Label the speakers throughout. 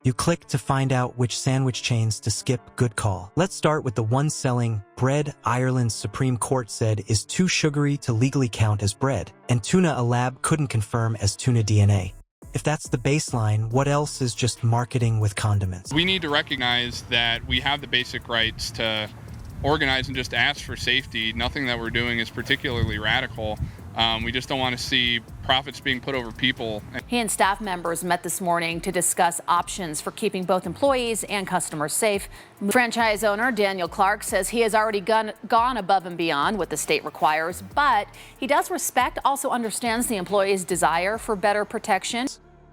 Speaker 1: You click to find out which sandwich chains to skip. Good call. Let's start with the one selling bread. Ireland's Supreme Court said is too sugary to legally count as bread, and tuna a lab couldn't confirm as tuna DNA. If that's the baseline, what else is just marketing with condiments?
Speaker 2: We need to recognize that we have the basic rights to organize and just ask for safety. Nothing that we're doing is particularly radical. We just don't want to see profits being put over people.
Speaker 3: He and staff members met this morning to discuss options for keeping both employees and customers safe. Franchise owner Daniel Clark says he has already gone above and beyond what the state requires, but he does also understands the employees' desire for better protection.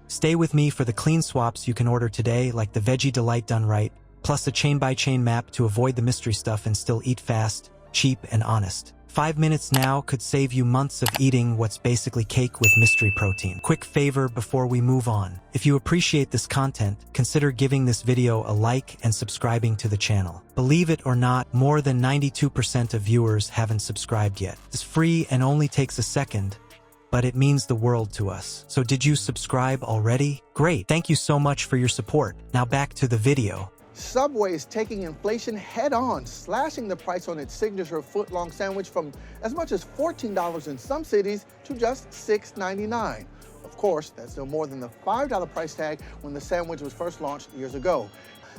Speaker 1: Stay with me for the clean swaps you can order today, like the Veggie Delight done right, plus a chain-by-chain map to avoid the mystery stuff and still eat fast, cheap, and honest. 5 minutes now could save you months of eating what's basically cake with mystery protein. Quick favor before we move on. If you appreciate this content, consider giving this video a like and subscribing to the channel. Believe it or not, more than 92% of viewers haven't subscribed yet. It's free and only takes a second, but it means the world to us. So did you subscribe already? Great, thank you so much for your support. Now back to the video.
Speaker 4: Subway is taking inflation head-on, slashing the price on its signature foot-long sandwich from as much as $14 in some cities to just $6.99. Of course, that's no more than the $5 price tag when the sandwich was first launched years ago.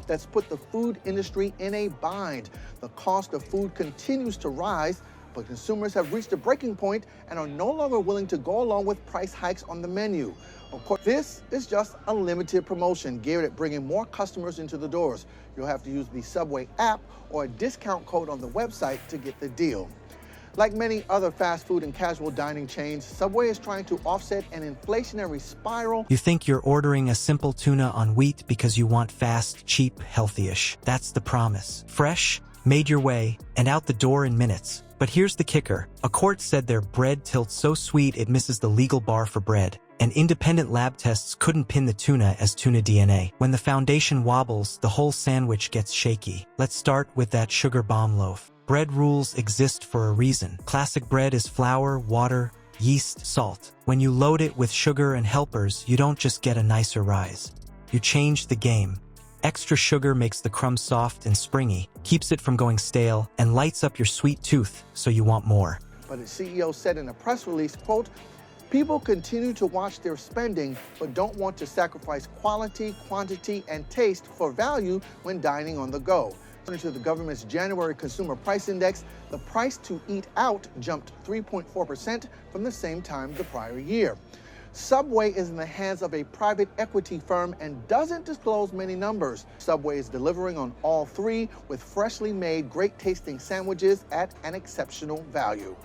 Speaker 4: That's put the food industry in a bind. The cost of food continues to rise, but consumers have reached a breaking point and are no longer willing to go along with price hikes on the menu. Of course, this is just a limited promotion geared at bringing more customers into the doors. You'll have to use the Subway app or a discount code on the website to get the deal. Like many other fast food and casual dining chains, Subway is trying to offset an inflationary spiral.
Speaker 1: You think you're ordering a simple tuna on wheat because you want fast, cheap, healthy-ish. That's the promise. Fresh, made your way, and out the door in minutes. But here's the kicker. A court said their bread tilts so sweet it misses the legal bar for bread, and independent lab tests couldn't pin the tuna as tuna DNA. When the foundation wobbles, the whole sandwich gets shaky. Let's start with that sugar bomb loaf. Bread rules exist for a reason. Classic bread is flour, water, yeast, salt. When you load it with sugar and helpers, you don't just get a nicer rise. You change the game. Extra sugar makes the crumb soft and springy, keeps it from going stale, and lights up your sweet tooth so you want more.
Speaker 4: But its CEO said in a press release, quote, "People continue to watch their spending, but don't want to sacrifice quality, quantity, and taste for value when dining on the go." According to the government's January Consumer Price Index, the price to eat out jumped 3.4% from the same time the prior year. Subway is in the hands of a private equity firm and doesn't disclose many numbers. Subway is delivering on all three with freshly made, great-tasting sandwiches at an exceptional value.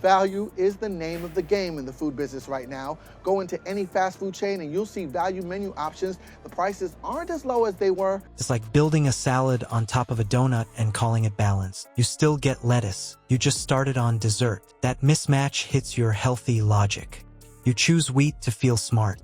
Speaker 4: Value is the name of the game in the food business right now. Go into any fast food chain and you'll see value menu options. The prices aren't as low as they were.
Speaker 1: It's like building a salad on top of a donut and calling it balanced. You still get lettuce. You just started on dessert. That mismatch hits your healthy logic. You choose wheat to feel smart.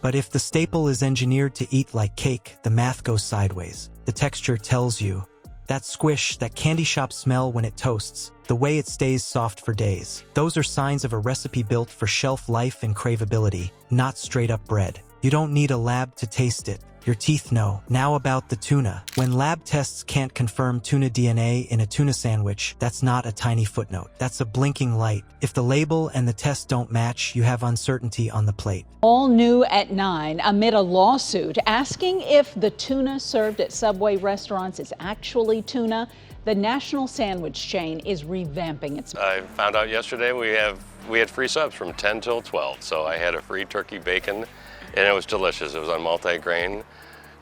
Speaker 1: But if the staple is engineered to eat like cake, the math goes sideways. The texture tells you. That squish, that candy shop smell when it toasts, the way it stays soft for days. Those are signs of a recipe built for shelf life and craveability, not straight-up bread. You don't need a lab to taste it. Your teeth know. Now about the tuna. When lab tests can't confirm tuna DNA in a tuna sandwich, that's not a tiny footnote. That's a blinking light. If the label and the test don't match, you have uncertainty on the plate.
Speaker 5: All new at 9 amid a lawsuit asking if the tuna served at Subway restaurants is actually tuna. The national sandwich chain is revamping its.
Speaker 6: I found out yesterday we had free subs from 10 till 12, so I had a free turkey bacon, and it was delicious. It was on multi-grain,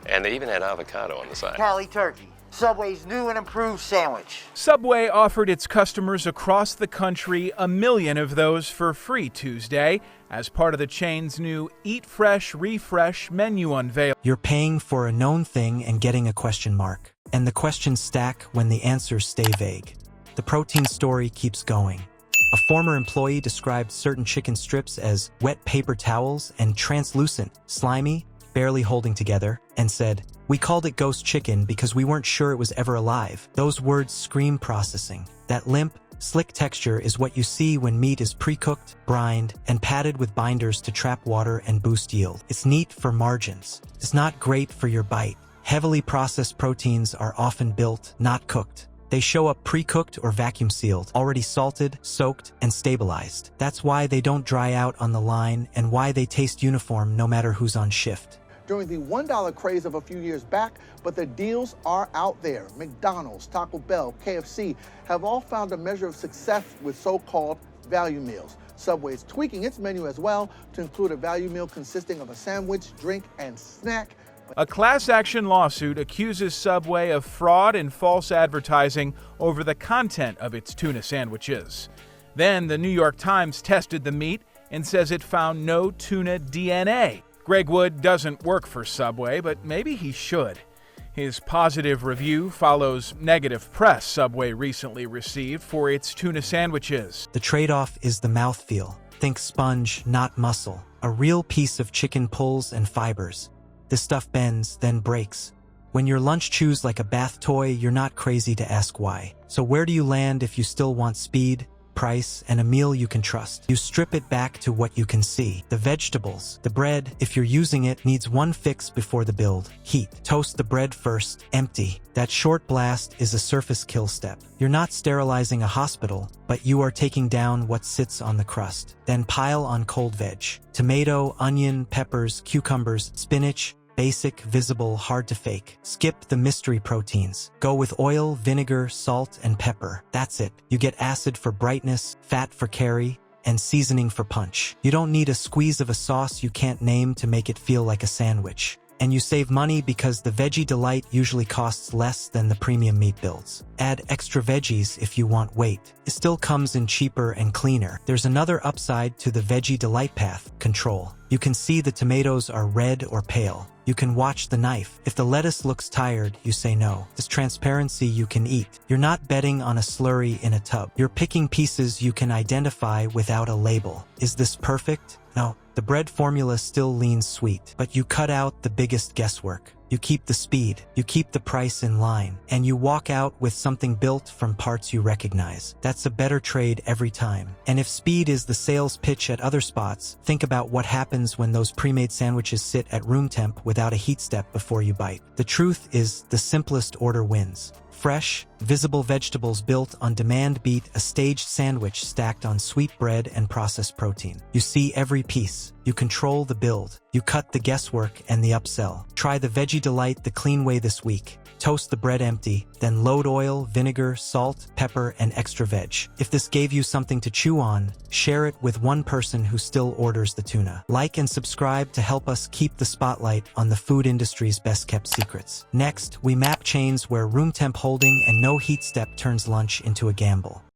Speaker 6: and they even had avocado on the side.
Speaker 7: Cali turkey, Subway's new and improved sandwich.
Speaker 8: Subway offered its customers across the country 1 million of those for free Tuesday as part of the chain's new Eat Fresh, Refresh menu unveil.
Speaker 1: You're paying for a known thing and getting a question mark. And the questions stack when the answers stay vague. The protein story keeps going. A former employee described certain chicken strips as wet paper towels and translucent, slimy, barely holding together, and said, "We called it ghost chicken because we weren't sure it was ever alive." Those words scream processing. That limp, Slick texture is what you see when meat is pre-cooked, brined, and padded with binders to trap water and boost yield. It's neat for margins. It's not great for your bite. Heavily processed proteins are often built, not cooked. They show up pre-cooked or vacuum-sealed, already salted, soaked, and stabilized. That's why they don't dry out on the line and why they taste uniform no matter who's on shift.
Speaker 4: During the $1 craze of a few years back, but the deals are out there. McDonald's, Taco Bell, KFC have all found a measure of success with so-called value meals. Subway is tweaking its menu as well to include a value meal consisting of a sandwich, drink, and snack.
Speaker 8: A class action lawsuit accuses Subway of fraud and false advertising over the content of its tuna sandwiches. Then the New York Times tested the meat and says it found no tuna DNA. Greg Wood doesn't work for Subway, but maybe he should. His positive review follows negative press Subway recently received for its tuna sandwiches.
Speaker 1: The trade-off is the mouthfeel. Think sponge, not muscle. A real piece of chicken pulls and fibers. This stuff bends, then breaks. When your lunch chews like a bath toy, you're not crazy to ask why. So where do you land if you still want speed, price, and a meal you can trust? You strip it back to what you can see. The vegetables. The bread, if you're using it, needs one fix before the build. Heat. Toast the bread first. Empty. That short blast is a surface kill step. You're not sterilizing a hospital, but you are taking down what sits on the crust. Then pile on cold veg. Tomato, onion, peppers, cucumbers, spinach. Basic, visible, hard to fake. Skip the mystery proteins. Go with oil, vinegar, salt, and pepper. That's it. You get acid for brightness, fat for carry, and seasoning for punch. You don't need a squeeze of a sauce you can't name to make it feel like a sandwich. And you save money because the Veggie Delight usually costs less than the premium meat builds. Add extra veggies if you want weight. It still comes in cheaper and cleaner. There's another upside to the Veggie Delight path: control. You can see the tomatoes are red or pale. You can watch the knife. If the lettuce looks tired, you say no. This transparency you can eat. You're not betting on a slurry in a tub. You're picking pieces you can identify without a label. Is this perfect? No. The bread formula still leans sweet, but you cut out the biggest guesswork. You keep the speed, you keep the price in line, and you walk out with something built from parts you recognize. That's a better trade every time. And if speed is the sales pitch at other spots, think about what happens when those pre-made sandwiches sit at room temp without a heat step before you bite. The truth is, the simplest order wins. Fresh, visible vegetables built on demand beat a staged sandwich stacked on sweet bread and processed protein. You see every piece. You control the build. You cut the guesswork and the upsell. Try the Veggie Delight the clean way this week. Toast the bread empty, then load oil, vinegar, salt, pepper, and extra veg. If this gave you something to chew on, share it with one person who still orders the tuna. Like and subscribe to help us keep the spotlight on the food industry's best-kept secrets. Next, we map chains where room temp holding and no heat step turns lunch into a gamble.